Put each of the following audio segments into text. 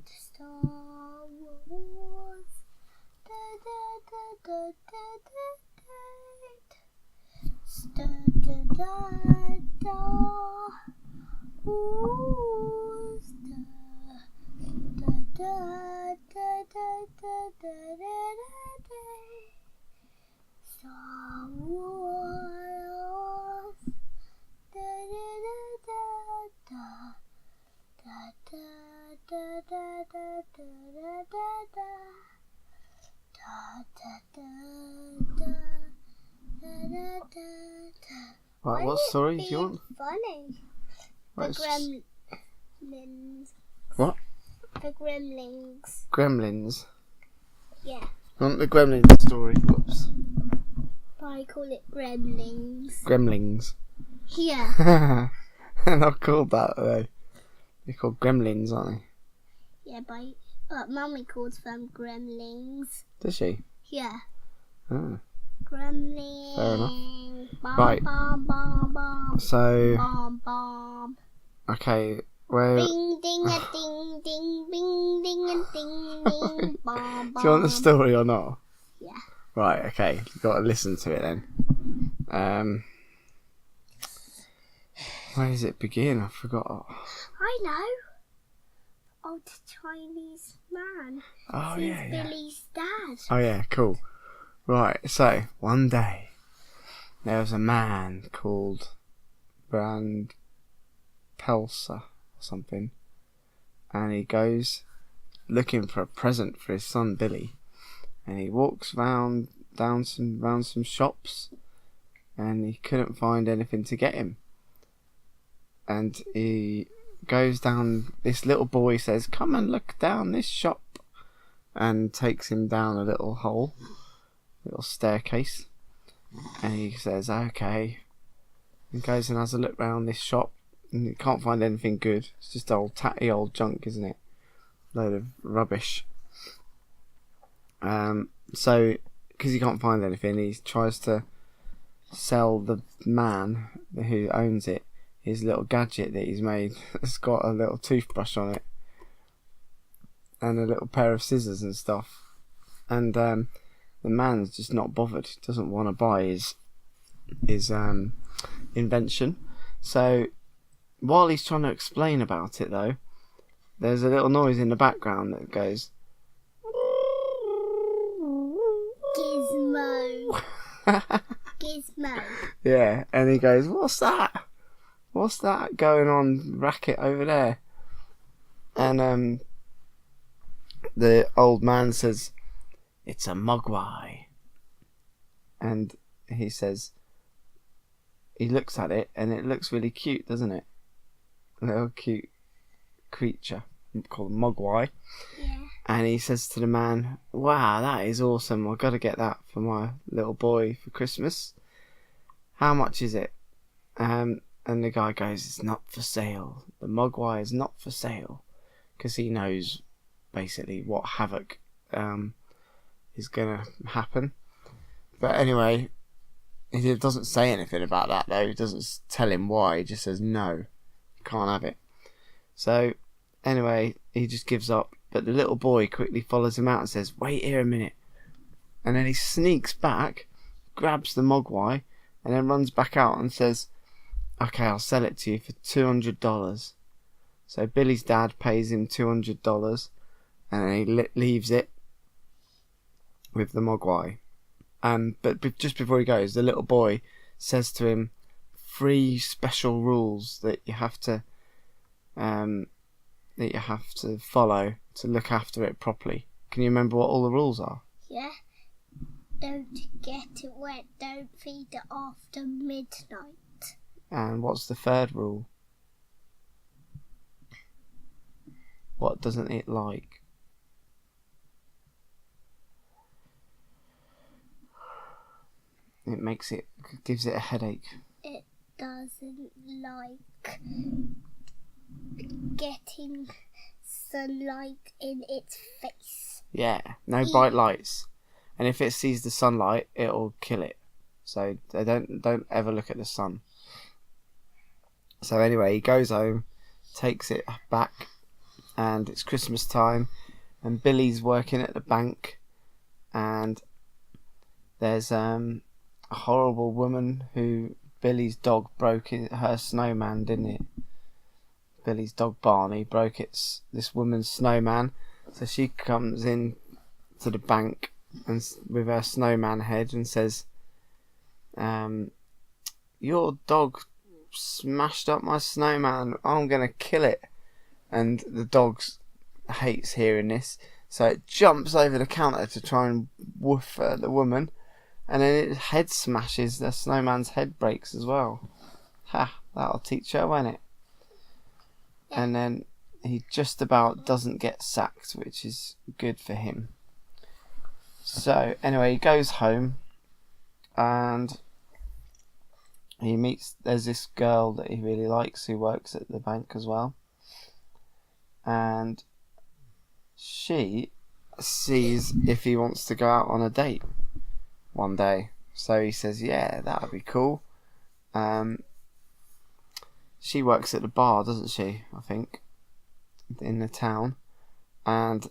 Star Wars. Da, da, da, da, da, da, da. Star da, da, da. Ooh, star da, da, da, da, da, da, da, da. Star Wars. Da, da, da, da, da. Da, da, da, da, da, da, da, da. Da, da, da, da, da, da, da. Right, what story do you want? Funny. Right, The Gremlins. What? The Gremlins. Gremlins. Yeah, Not the Gremlins story. Whoops. but I call it Gremlins. Gremlins. Yeah. They're not called that, are they? They're called Gremlins, aren't Yeah, but Mummy calls them Gremlins. they? Does she? Yeah. Oh. Gremlins. Fair enough. Bom, Right. Bom, bom, bom. So, Bom, bom. okay, where... Bing, ding, a ding, ding, bing, ding, a ding, ding, bom, bom. Do you want the story or not? Yeah. Right, okay, you've got to listen to it then. Where does it begin? I forgot. I know. Old Chinese man. Oh, He's yeah. Billy's dad. Oh, yeah, cool. Right, so, one day, there was a man called Brand Pelser or something, and he goes looking for a present for his son Billy, and he walks round some shops, and he couldn't find anything to get him, and he goes down. This little boy says, "Come and look down this shop," and takes him down a little staircase, and he says, "Okay," and goes and has a look round this shop, and he can't find anything good. It's just tatty old junk, isn't it? Load of rubbish. So because he can't find anything, he tries to sell the man who owns it his little gadget that he's made. It's got a little toothbrush on it and a little pair of scissors and stuff, and the man's just not bothered. He doesn't want to buy his invention. So while he's trying to explain about it, though, there's a little noise in the background that goes Gizmo. Gizmo. yeah, and he goes, "What's that? What's that going on racket over there?" And the old man says, "It's a mogwai." And he says, he looks at it, and it looks really cute, doesn't it? A little cute creature called mogwai. Yeah. And he says to the man, "Wow, that is awesome. I've got to get that for my little boy for Christmas. How much is it?" And the guy goes, "It's not for sale. The mogwai is not for sale," because he knows basically what havoc is going to happen. But anyway, he doesn't say anything about that, though. He doesn't tell him why. He just says, "No, you can't have it." So anyway, he just gives up. But the little boy quickly follows him out and says, "Wait here a minute." And then he sneaks back, grabs the mogwai, and then runs back out and says, "Okay, I'll sell it to you for $200. So Billy's dad pays him $200, and then he leaves it with the mogwai. But just before he goes, the little boy says to him 3 special rules that you have to follow to look after it properly. Can you remember what all the rules are? Yeah. Don't get it wet. Don't feed it after midnight. And what's the 3rd rule? What doesn't it like? Gives it a headache. It doesn't like getting sunlight in its face. Yeah, no bright lights. And if it sees the sunlight, it'll kill it. So they don't ever look at the sun. So anyway, he goes home, takes it back, and it's Christmas time, and Billy's working at the bank, and there's a horrible woman who Billy's dog broke her snowman, didn't it? Billy's dog Barney broke this woman's snowman, so she comes in to the bank and with her snowman head and says, "Your dog smashed up my snowman. I'm gonna kill it." And the dog hates hearing this, so it jumps over the counter to try and woof at the woman, and then its head smashes. The snowman's head breaks as well. Ha! That'll teach her, won't it? Yeah. And then he just about doesn't get sacked, which is good for him. So anyway, he goes home, and there's this girl that he really likes who works at the bank as well, and she sees if he wants to go out on a date one day. So he says, yeah, that would be cool. She works at the bar, doesn't she, I think, in the town, and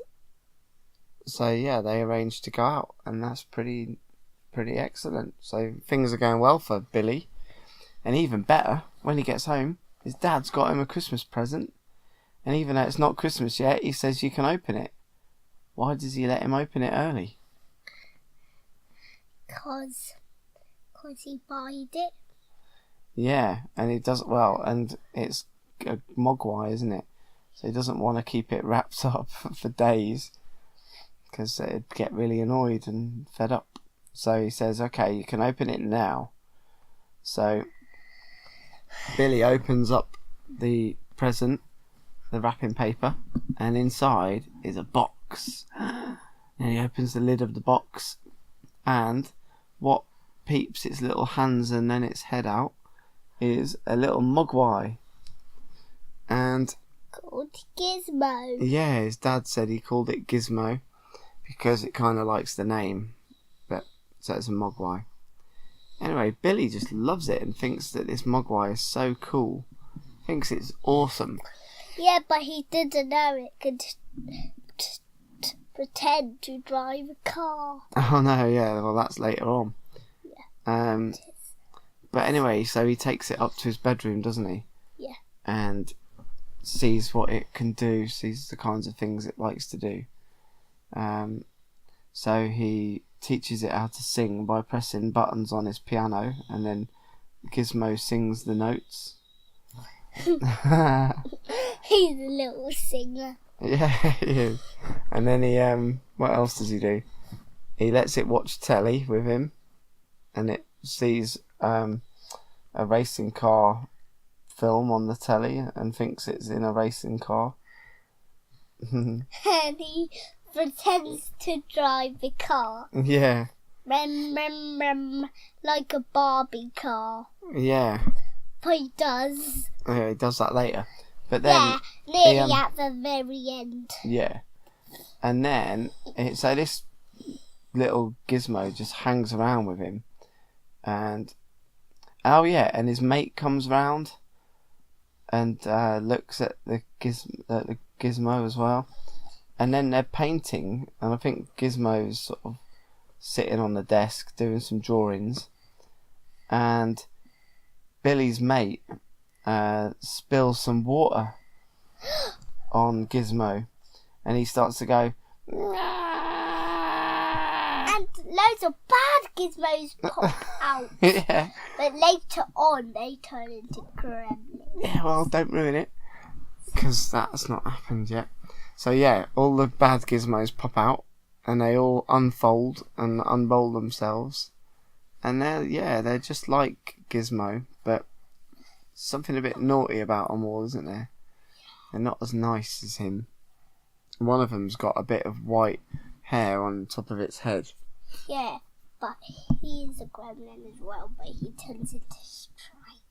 so yeah, they arrange to go out, and that's pretty excellent. So things are going well for Billy. And even better, when he gets home, his dad's got him a Christmas present. And even though it's not Christmas yet, he says you can open it. Why does he let him open it early? Because he buyed it. Yeah, and he does well, and it's a mogwai, isn't it? So he doesn't want to keep it wrapped up for days, because it'd get really annoyed and fed up. So he says, okay, you can open it now. So Billy opens up the present, the wrapping paper, and inside is a box. And he opens the lid of the box, and what peeps its little hands and then its head out is a little mogwai. And called Gizmo. Yeah, his dad said he called it Gizmo because it kind of likes the name, but so it's a mogwai. Anyway, Billy just loves it and thinks that this mogwai is so cool. Thinks it's awesome. Yeah, but he didn't know it could pretend to drive a car. Oh no, yeah, well that's later on. Yeah. But anyway, so he takes it up to his bedroom, doesn't he? Yeah. And sees what it can do, sees the kinds of things it likes to do. So he teaches it how to sing by pressing buttons on his piano, and then Gizmo sings the notes. He's a little singer. Yeah, he is. And then he, what else does he do? He lets it watch telly with him, and it sees a racing car film on the telly and thinks it's in a racing car. And he pretends to drive the car. Yeah. Like a Barbie car. Yeah. But he does. Yeah, he does that later. But then... Yeah, nearly at the very end. Yeah. And then, so this little Gizmo just hangs around with him. And... Oh yeah, and his mate comes round and looks at the Gizmo as well. And then they're painting, and I think Gizmo's sort of sitting on the desk doing some drawings. And Billy's mate spills some water on Gizmo, and he starts to go... And loads of bad Gizmos pop out. Yeah. But later on, they turn into Gremlins. Yeah, well, don't ruin it, because that's not happened yet. So yeah, all the bad Gizmos pop out, and they all unfold and unroll themselves, and they're just like Gizmo, but something a bit naughty about them all, isn't there? They're not as nice as him. One of them's got a bit of white hair on top of its head. Yeah, but he is a gremlin as well, but he turns into Stripe.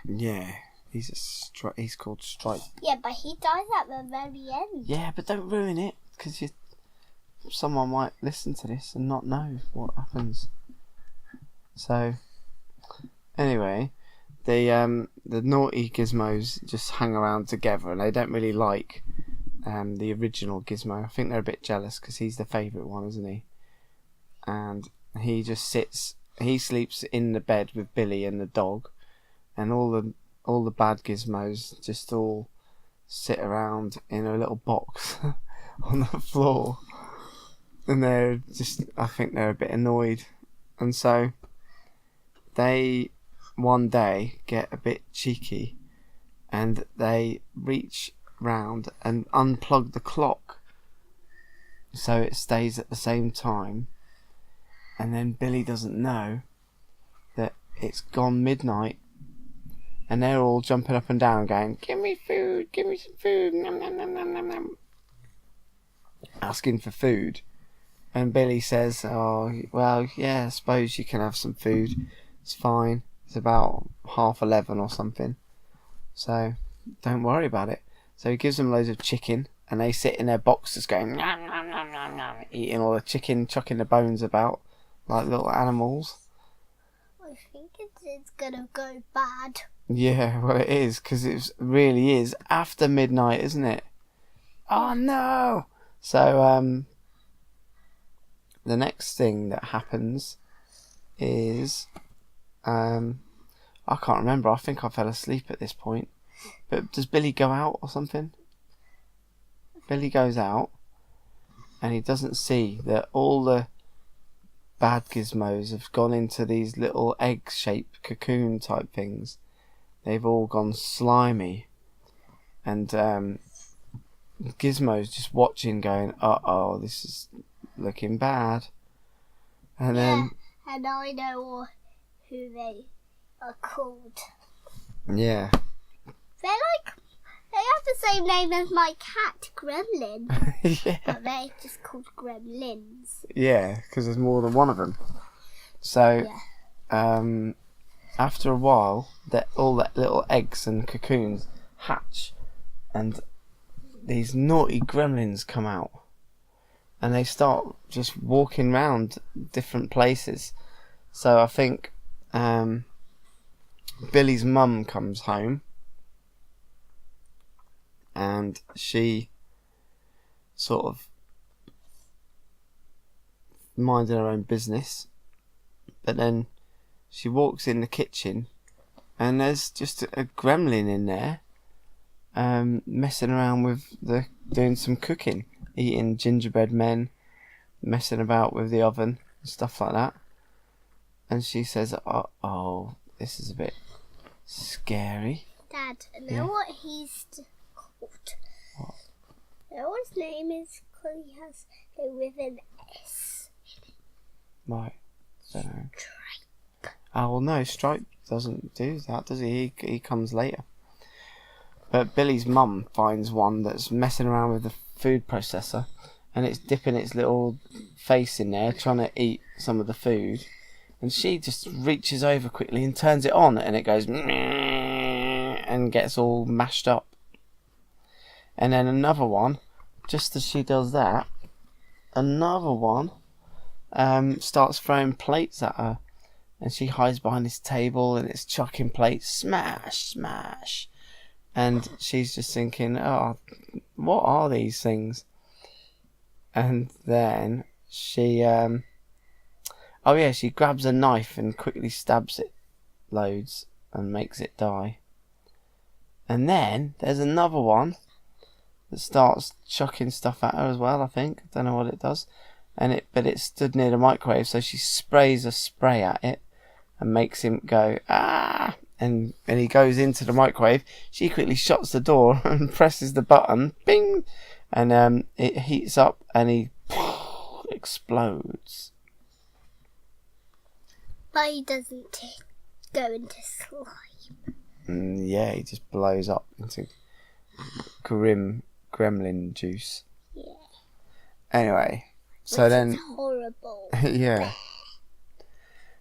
Yeah, he's called Stripe. Yeah, but he dies at the very end. Yeah, but don't ruin it, because someone might listen to this and not know what happens. So, anyway, the naughty Gizmos just hang around together, and they don't really like the original Gizmo. I think they're a bit jealous because he's the favourite one, isn't he? And he just he sleeps in the bed with Billy and the dog, and all the bad Gizmos just all sit around in a little box on the floor, and I think they're a bit annoyed, and so they one day get a bit cheeky, and they reach round and unplug the clock so it stays at the same time, and then Billy doesn't know that it's gone midnight, and they're all jumping up and down going, give me food, give me some food, nom, nom, nom, nom, nom, nom, asking for food. And Billy says, oh, well, yeah, I suppose you can have some food, it's fine, it's about 11:30 or something, so don't worry about it. So he gives them loads of chicken, and they sit in their boxes going, nom, nom, nom, nom, nom, eating all the chicken, chucking the bones about like little animals. I think it's gonna go bad. Yeah, well it is, because it really is after midnight, isn't it? Oh no! So the next thing that happens is I can't remember. I think I fell asleep at this point. But does Billy go out or something? Billy goes out, and he doesn't see that all the bad gizmos have gone into these little egg-shaped cocoon type things. They've all gone slimy, and Gizmo's just watching, going, "Uh-oh, this is looking bad." And then, and I know who they are called. Yeah. They have the same name as my cat, Gremlin. Yeah. But they're just called Gremlins. Yeah, because there's more than one of them. So, after a while, all the little eggs and cocoons hatch, and these naughty gremlins come out, and they start just walking around different places. So I think Billy's mum comes home, and she sort of minding her own business, but then she walks in the kitchen, and there's just a gremlin in there, messing around with doing some cooking, eating gingerbread men, messing about with the oven and stuff like that. And she says, "Oh, this is a bit scary." Dad, know what he's called? What? Know what his name is? Because he has it with an S. Right. Don't know. Stripe. Oh, well, no, Stripe doesn't do that, does he? He comes later. But Billy's mum finds one that's messing around with the food processor, and it's dipping its little face in there, trying to eat some of the food. And she just reaches over quickly and turns it on, and it goes and gets all mashed up. And then another one, just as she does that, another one starts throwing plates at her, and she hides behind this table, and it's chucking plates, smash, smash. And she's just thinking, "Oh, what are these things?" And then she she grabs a knife and quickly stabs it loads and makes it die. And then there's another one that starts chucking stuff at her as well, I think. I don't know what it does. But it stood near the microwave, so she sprays a spray at it and makes him go, "Ah!" And he goes into the microwave. She quickly shuts the door and presses the button, bing! And it heats up, and he explodes. But he doesn't go into slime. Yeah, he just blows up into gremlin juice. Yeah. Anyway, so Which then is horrible. yeah.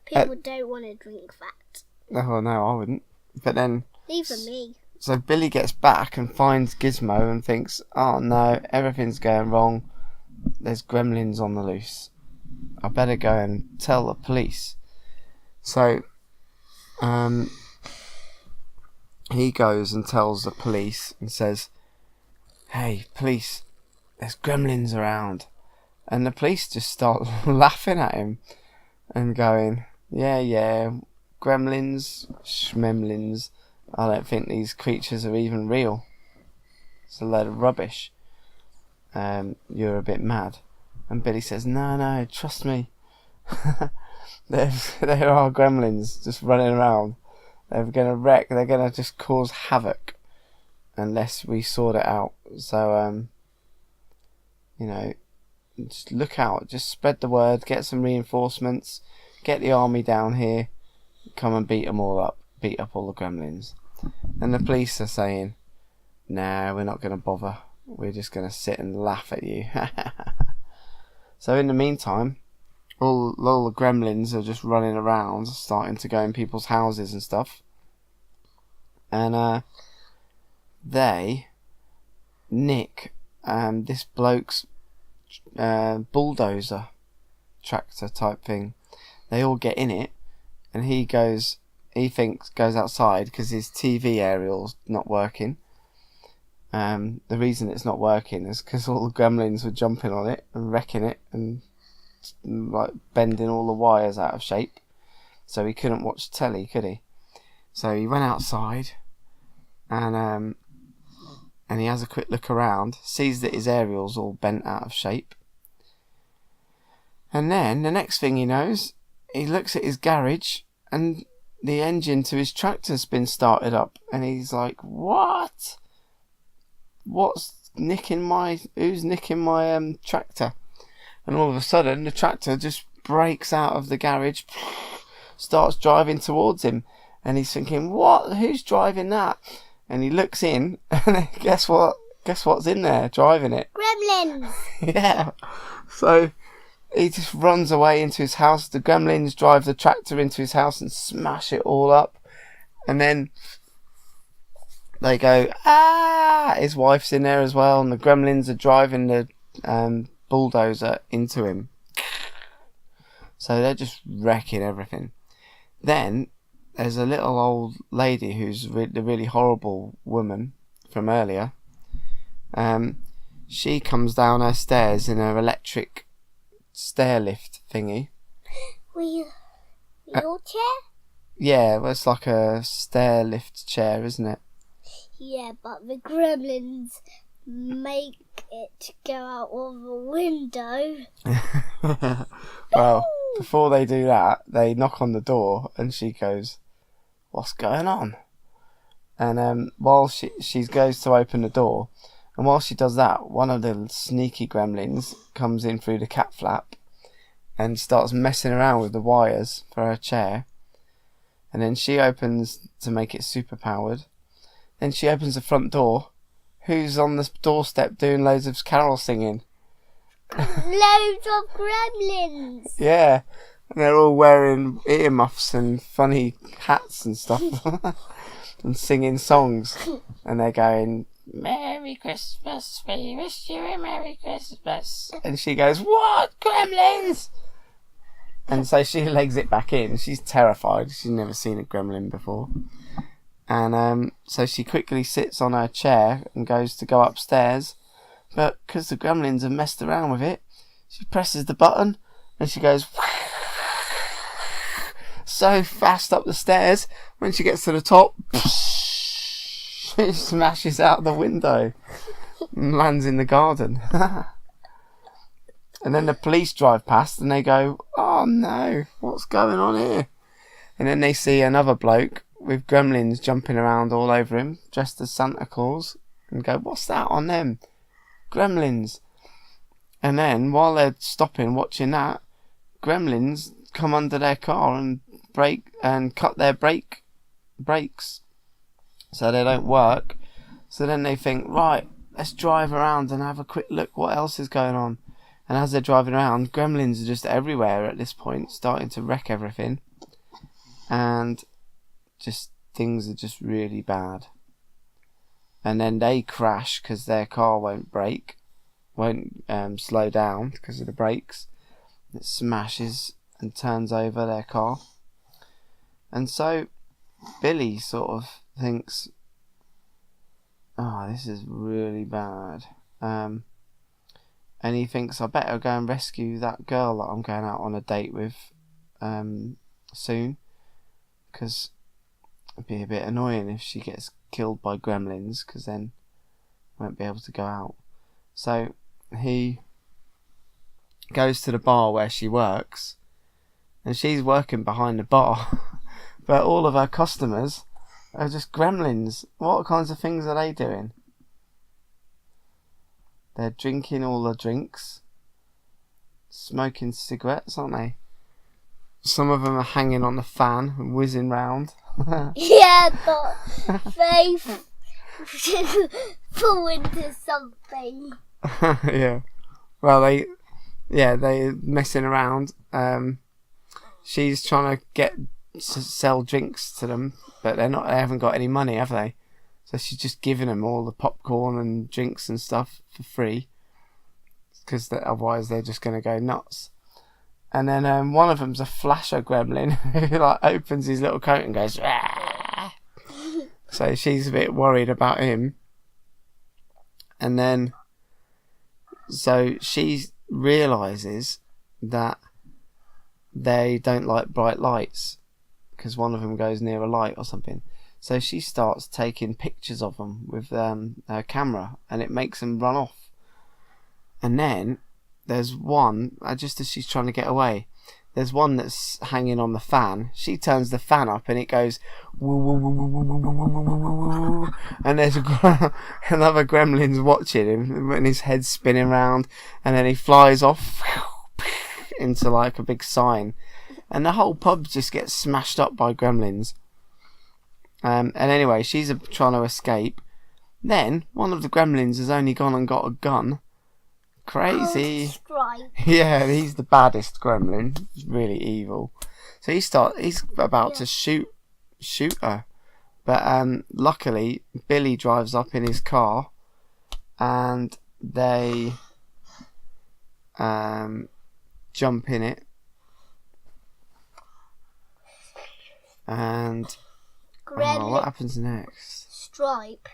People don't want to drink that. Oh no, I wouldn't. But then Even me. So Billy gets back and finds Gizmo and thinks, "Oh no, everything's going wrong. There's gremlins on the loose. I better go and tell the police." So he goes and tells the police and says, "Hey, police, there's gremlins around." And the police just start laughing at him and going, yeah, gremlins, schmemlins. I don't think these creatures are even real. It's a load of rubbish. You're a bit mad. And Billy says, no, trust me. There are gremlins just running around. They're going to wreck. They're going to just cause havoc unless we sort it out. So, just look out. Just spread the word. Get some reinforcements. Get the army down here. Come and beat them all up. Beat up all the gremlins. And the police are saying, "Nah, we're not going to bother. We're just going to sit and laugh at you." So in the meantime, all the gremlins are just running around, starting to go in people's houses and stuff. And they nick this bloke's bulldozer tractor type thing. They all get in it, and he goes outside because his TV aerial's not working. The reason it's not working is because all the gremlins were jumping on it and wrecking it and like bending all the wires out of shape, so he couldn't watch telly, could he? So he went outside and he has a quick look around, sees that his aerial's all bent out of shape, and then the next thing he knows, he looks at his garage and the engine to his tractor's been started up, and he's like, "What? Who's nicking my tractor?" And all of a sudden the tractor just breaks out of the garage, starts driving towards him, and he's thinking, "What? Who's driving that?" And he looks in, and guess what's in there driving it? Gremlins! Yeah. So he just runs away into his house. The gremlins drive the tractor into his house and smash it all up, and then they go, "Ah!" His wife's in there as well, and the gremlins are driving the bulldozer into him. So they're just wrecking everything. Then there's a little old lady who's the really horrible woman from earlier. She comes down her stairs in her electric stair lift thingy. Wheelchair? Yeah, well, it's like a stair lift chair, isn't it? Yeah, but the gremlins make it go out of the window. Well, before they do that, they knock on the door, and she goes, "What's going on?" And while she goes to open the door, and while she does that, one of the sneaky gremlins comes in through the cat flap and starts messing around with the wires for her chair. And then she opens to make it super powered. Then she opens the front door. Who's on the doorstep doing loads of carol singing? Loads of gremlins! Yeah, and they're all wearing earmuffs and funny hats and stuff and singing songs, and they're going, "Merry Christmas, we wish you a Merry Christmas." And she goes, "What? Gremlins?" And so she legs it back in. She's terrified. She's never seen a gremlin before. And so she quickly sits on her chair and goes to go upstairs. But because the gremlins have messed around with it, she presses the button and she goes so fast up the stairs. When she gets to the top, she smashes out the window and lands in the garden. And then the police drive past and they go, "Oh no, what's going on here?" And then they see another bloke with gremlins jumping around all over him, dressed as Santa Claus, and go, "What's that on them?" "Gremlins." And then while they're stopping watching that, gremlins come under their car and break and cut their brakes so they don't work. So then they think, right, let's drive around and have a quick look what else is going on. And as they're driving around, gremlins are just everywhere at this point, starting to wreck everything, and just things are just really bad. And then they crash because their car won't slow down because of the brakes. It smashes and turns over their car. And so Billy sort of thinks, oh, this is really bad. And he thinks, I better go and rescue that girl that I'm going out on a date with soon, because it'd be a bit annoying if she gets killed by gremlins, because then I won't be able to go out. So he goes to the bar where she works, and she's working behind the bar, but all of her customers are just gremlins. What kinds of things are they doing? They're drinking all the drinks, smoking cigarettes, aren't they? Some of them are hanging on the fan and whizzing round. Yeah, but they fall into something. Yeah. Well, they're messing around. She's trying to sell drinks to them, but they haven't got any money, have they? So she's just giving them all the popcorn and drinks and stuff for free, because otherwise they're just going to go nuts. And then one of them's a flasher gremlin who like opens his little coat and goes, "Rah!" So she's a bit worried about him. And then, so she realises that they don't like bright lights, because one of them goes near a light or something. So she starts taking pictures of them with her camera, and it makes them run off. And then there's one, just as she's trying to get away, there's one that's hanging on the fan. She turns the fan up and it goes woo, woo, woo, woo, woo, woo, woo, woo, woo. And there's another gremlin's watching him, and his head's spinning around, and then he flies off into like a big sign, and the whole pub just gets smashed up by gremlins. And anyway, she's trying to escape. Then one of the gremlins has only gone and got a gun. Crazy. Stripe. Yeah, he's the baddest gremlin. He's really evil. So he's about to shoot her, but luckily Billy drives up in his car, and they jump in it, and what happens next? Stripe.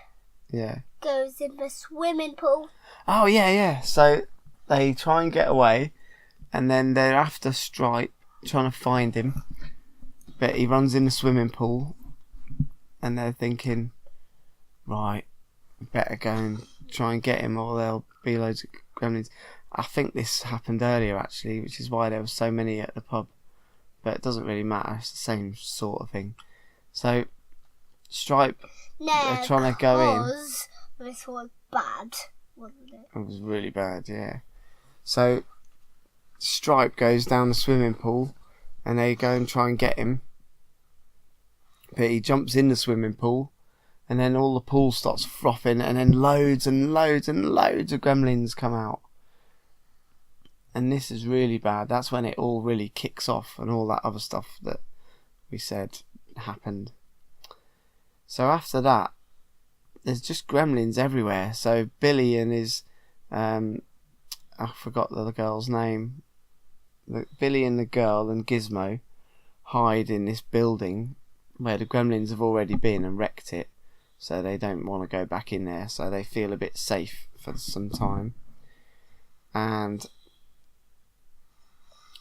Yeah. Goes in the swimming pool. Oh yeah. So they try and get away, and then they're after Stripe, trying to find him, but he runs in the swimming pool, and they're thinking, right, we better go and try and get him, or there'll be loads of gremlins. I think this happened earlier actually, which is why there were so many at the pub, but it doesn't really matter. It's the same sort of thing. So Stripe, they're trying to go in. This was bad, wasn't it? It was really bad, yeah. So Stripe goes down the swimming pool, and they go and try and get him, but he jumps in the swimming pool, and then all the pool starts frothing, and then loads and loads and loads of gremlins come out. And this is really bad. That's when it all really kicks off, and all that other stuff that we said happened. So after that, there's just gremlins everywhere. So Billy and his, I forgot the girl's name. Billy and the girl and Gizmo hide in this building where the gremlins have already been and wrecked it. So they don't want to go back in there. So they feel a bit safe for some time. And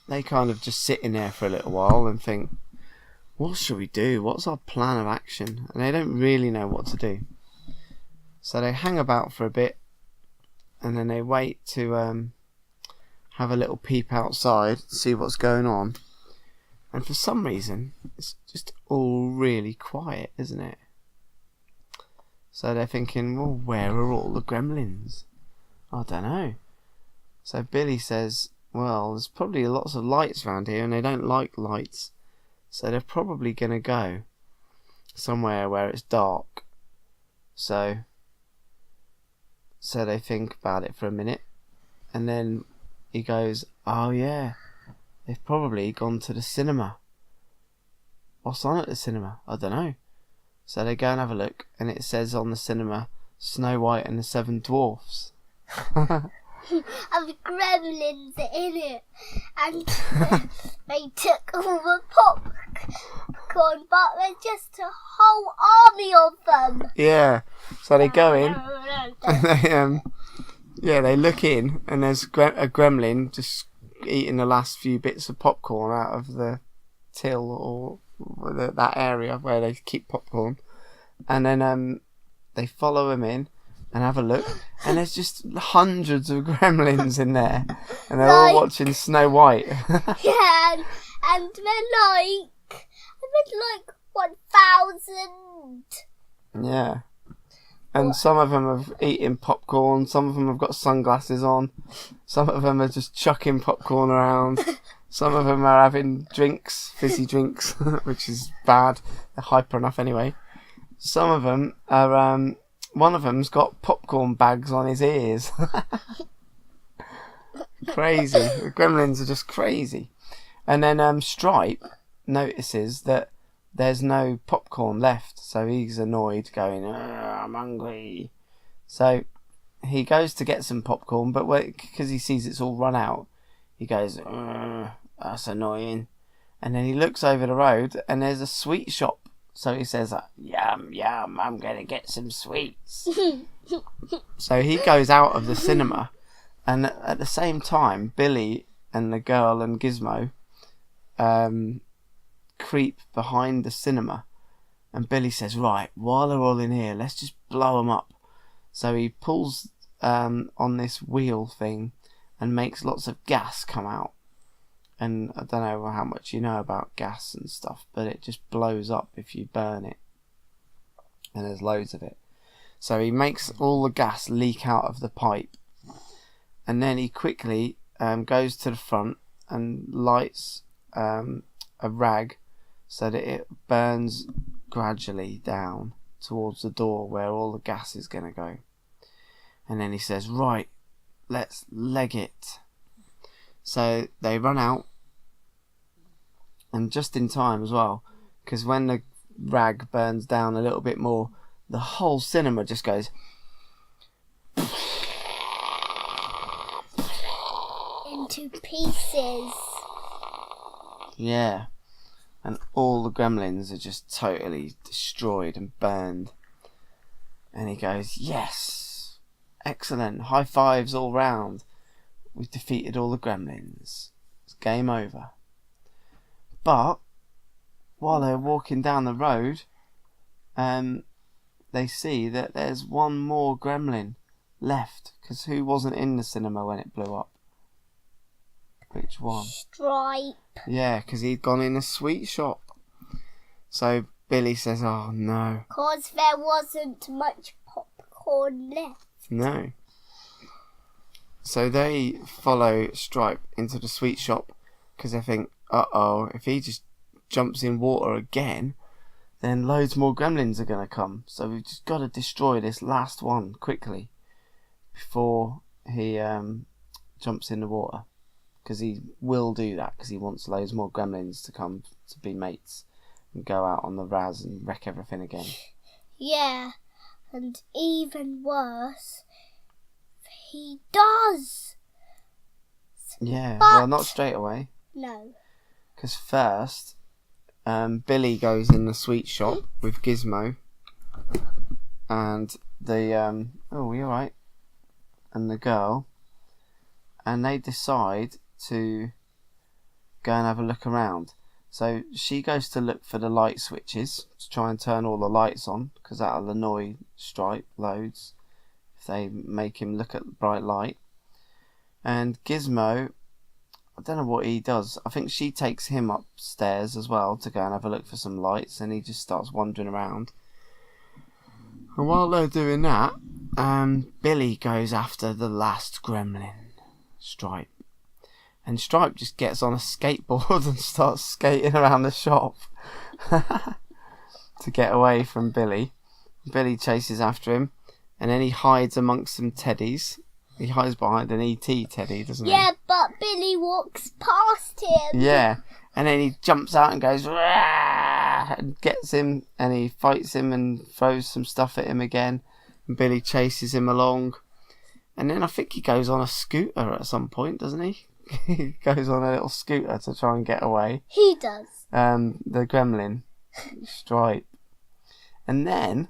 they kind of just sit in there for a little while and think, what should we do? What's our plan of action? And they don't really know what to do. So they hang about for a bit, and then they wait to have a little peep outside, see what's going on. And for some reason, it's just all really quiet, isn't it? So they're thinking, well, where are all the gremlins? I don't know. So Billy says, well, there's probably lots of lights around here, and they don't like lights. So they're probably going to go somewhere where it's dark. So they think about it for a minute, and then he goes, oh yeah, they've probably gone to the cinema. What's on at the cinema? I don't know. So they go and have a look, and it says on the cinema, Snow White and the Seven Dwarfs. And the gremlins are in it, and they took all the popcorn, but there's just a whole army of them. Yeah, So they go in, and they look in, and there's a gremlin just eating the last few bits of popcorn out of the till or that area where they keep popcorn, and then they follow him in and have a look, and there's just hundreds of gremlins in there, and they're all watching Snow White. Yeah, and they're like 1,000. Yeah. And some of them have eaten popcorn, some of them have got sunglasses on, some of them are just chucking popcorn around, some of them are having drinks, fizzy drinks, which is bad. They're hyper enough anyway. Some of them are, one of them's got popcorn bags on his ears. Crazy. The gremlins are just crazy. And then Stripe notices that there's no popcorn left, so he's annoyed, going, I'm hungry. So he goes to get some popcorn, but because he sees it's all run out, he goes, that's annoying. And then he looks over the road, and there's a sweet shop. So he says, yum, yum, I'm going to get some sweets. So he goes out of the cinema, and at the same time, Billy and the girl and Gizmo creep behind the cinema, and Billy says, right, while they're all in here, let's just blow them up. So he pulls on this wheel thing and makes lots of gas come out, and I don't know how much you know about gas and stuff, but it just blows up if you burn it, and there's loads of it. So he makes all the gas leak out of the pipe, and then he quickly goes to the front and lights a rag so that it burns gradually down towards the door where all the gas is going to go. And then he says, right, let's leg it. So they run out, and just in time as well, because when the rag burns down a little bit more, the whole cinema just goes into pieces. Yeah. And all the gremlins are just totally destroyed and burned. And he goes, yes, excellent, high fives all round. We've defeated all the gremlins. It's game over. But while they're walking down the road, they see that there's one more gremlin left. Because who wasn't in the cinema when it blew up? Which one? Stripe. Yeah, because he'd gone in a sweet shop. So Billy says, oh no. Because there wasn't much popcorn left. No. So they follow Stripe into the sweet shop because they think, uh-oh, if he just jumps in water again, then loads more gremlins are going to come. So we've just got to destroy this last one quickly before he jumps in the water. Because he will do that, because he wants loads more gremlins to come to be mates and go out on the Raz and wreck everything again. Yeah, and even worse, he does. Yeah, but well, not straight away. No. Because first, Billy goes in the sweet shop with Gizmo and the oh, you alright? And the girl, and they decide to go and have a look around. So she goes to look for the light switches to try and turn all the lights on, because that'll annoy Stripe loads if they make him look at the bright light. And Gizmo, I don't know what he does. I think she takes him upstairs as well to go and have a look for some lights, and he just starts wandering around. And while they're doing that, Billy goes after the last gremlin, Stripe. And Stripe just gets on a skateboard and starts skating around the shop to get away from Billy. Billy chases after him, and then he hides amongst some teddies. He hides behind an E.T. teddy, doesn't he? Yeah, but Billy walks past him. Yeah, and then he jumps out and goes, "Rah!" and gets him, and he fights him and throws some stuff at him again. And Billy chases him along. And then I think he goes on a scooter at some point, doesn't he? He goes on a little scooter to try and get away. He does. The gremlin, Stripe. And then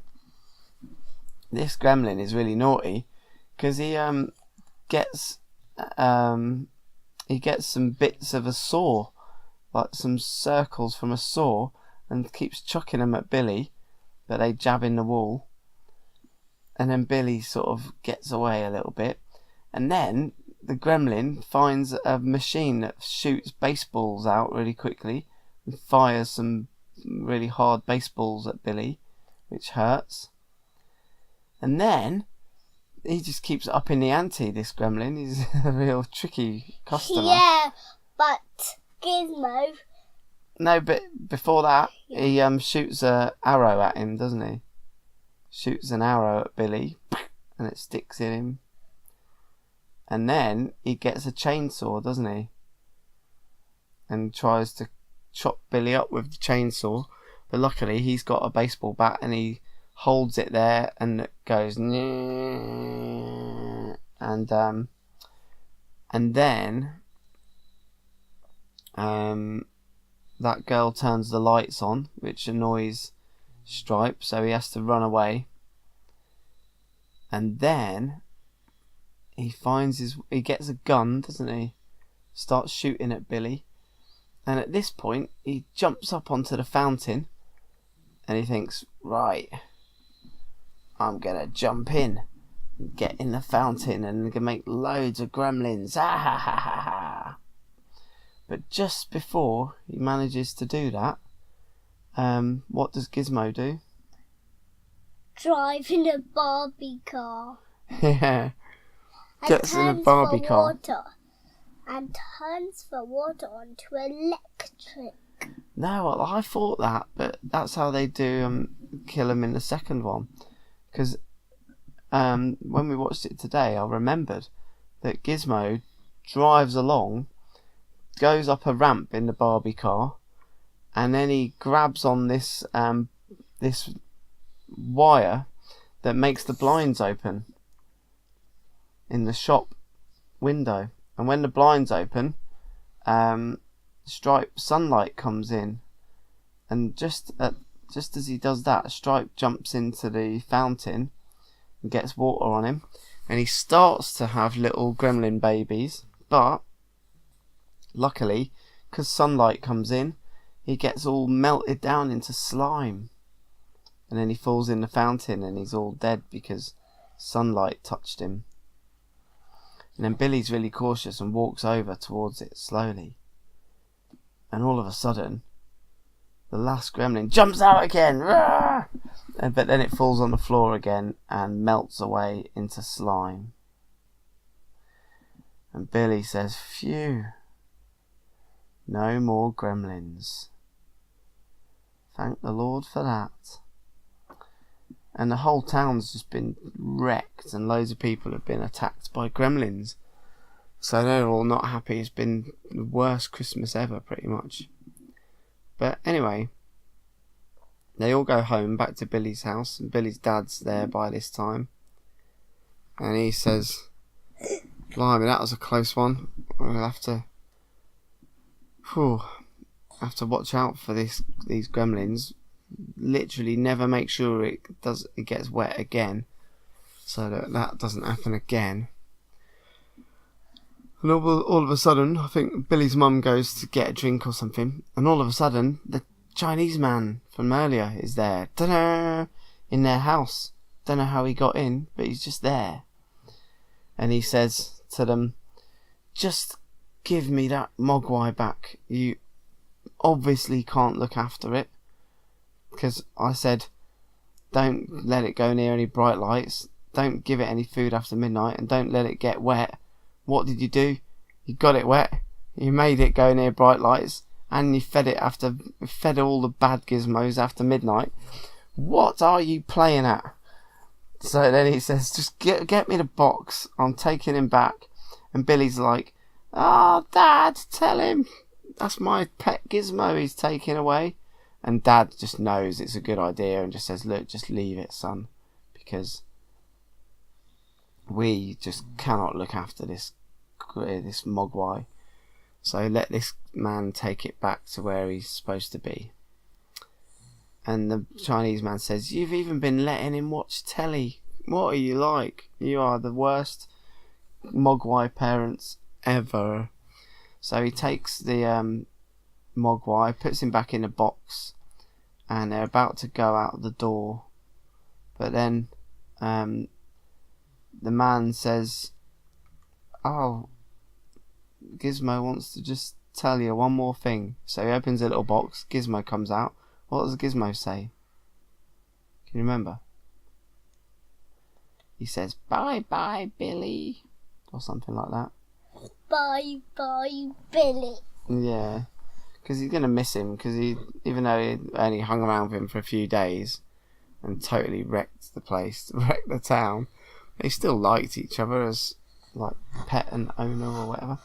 this gremlin is really naughty because gets he gets some bits of a saw, like some circles from a saw, and keeps chucking them at Billy, but they jab in the wall. And then Billy sort of gets away a little bit, and then the gremlin finds a machine that shoots baseballs out really quickly and fires some really hard baseballs at Billy, which hurts. And then he just keeps upping the ante, this gremlin. He's a real tricky customer. Yeah, but Gizmo... No, but before that, he shoots an arrow at him, doesn't he? Shoots an arrow at Billy, and it sticks in him. And then he gets a chainsaw, doesn't he? And tries to chop Billy up with the chainsaw. But luckily, he's got a baseball bat, and he holds it there, and it goes... And then... that girl turns the lights on, which annoys Stripe, so he has to run away. And then he gets a gun, doesn't he? Starts shooting at Billy. And at this point, he jumps up onto the fountain, and he thinks, right, I'm gonna jump in, get in the fountain, and gonna make loads of gremlins. Ah, ha, ha, ha, ha. But just before he manages to do that, what does Gizmo do? Driving a Barbie car. Yeah. Gets in a Barbie car. And turns the water onto electric. No, well, I thought that, but that's how they do kill him in the second one. Because when we watched it today, I remembered that Gizmo drives along, goes up a ramp in the Barbie car, and then he grabs on this this wire that makes the blinds open in the shop window. And when the blinds open, Stripe sunlight comes in, and just as he does that, Stripe jumps into the fountain and gets water on him, and he starts to have little gremlin babies, but luckily, because sunlight comes in, he gets all melted down into slime. And then he falls in the fountain and he's all dead because sunlight touched him. And then Billy's really cautious and walks over towards it slowly. And all of a sudden, the last gremlin jumps out again. But then it falls on the floor again and melts away into slime. And Billy says, phew. No more gremlins. Thank the Lord for that. And the whole town's just been wrecked, and loads of people have been attacked by gremlins. So they're all not happy. It's been the worst Christmas ever, pretty much. But anyway, they all go home, back to Billy's house, and Billy's dad's there by this time. And he says, blimey, that was a close one. We'll have to watch out for these gremlins. Literally never make sure it gets wet again, so that doesn't happen again. And all of a sudden, I think Billy's mum goes to get a drink or something, and all of a sudden the Chinese man from earlier is there. Ta-da! In their house. Don't know how he got in, but he's just there. And he says to them, just give me that mogwai back. You obviously can't look after it, because I said don't let it go near any bright lights, don't give it any food after midnight, and don't let it get wet. What did you do? You got it wet, you made it go near bright lights, and you fed all the bad gizmos after midnight. What are you playing at? So then he says, just get me the box, I'm taking him back. And Billy's like, oh, Dad, tell him that's my pet gizmo he's taking away. And Dad just knows it's a good idea and just says, look, just leave it, son, because we just cannot look after this mogwai. So let this man take it back to where he's supposed to be. And the Chinese man says, you've even been letting him watch telly What are you like? You are the worst Mogwai parents ever. So he takes the Mogwai, puts him back in a box, and they're about to go out the door. But then the man says, "Oh, Gizmo wants to just tell you one more thing." So he opens a little box. Gizmo comes out. What does Gizmo say? Can you remember? He says, "Bye bye, Billy," or something like that. Bye bye, Billy. Yeah, because he's gonna miss him. Because even though he only hung around with him for a few days and totally wrecked the place, wrecked the town, they still liked each other as like pet and owner or whatever.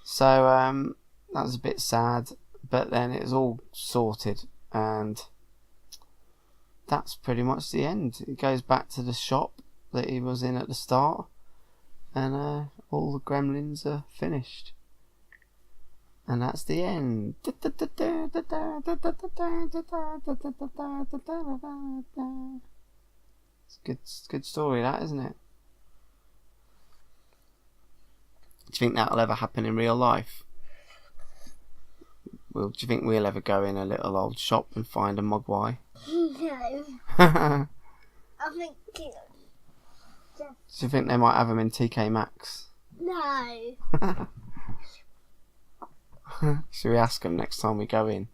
So that was a bit sad, but then it was all sorted, and that's pretty much the end. It goes back to the shop that he was in at the start, and all the gremlins are finished. And that's the end. It's a good story, that, isn't it? Do you think that'll ever happen in real life? Do you think we'll ever go in a little old shop and find a Mogwai? No. Do I think you think they might have them in TK Maxx? no. Should we ask them next time we go in?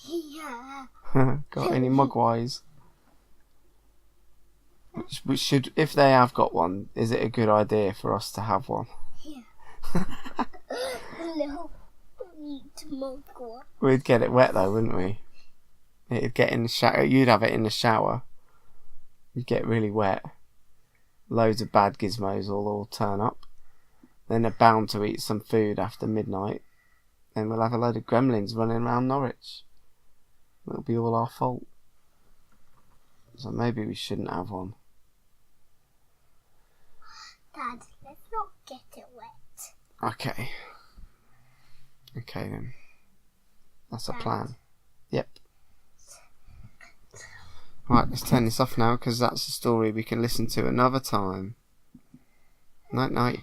Yeah. Got any Mogwais? We should, if they have got one, is it a good idea for us to have one? Yeah. A little neat Mogwai. We'd get it wet though, wouldn't we? It'd get in the shower. You'd have it in the shower. You'd get really wet. Loads of bad gizmos will all turn up. Then they're bound to eat some food after midnight. Then we'll have a load of gremlins running around Norwich. It'll be all our fault. So maybe we shouldn't have one. Dad, let's not get it wet. Okay. Okay then. That's a Dad. plan. Yep. Right, let's turn this off now because that's a story we can listen to another time. Night night.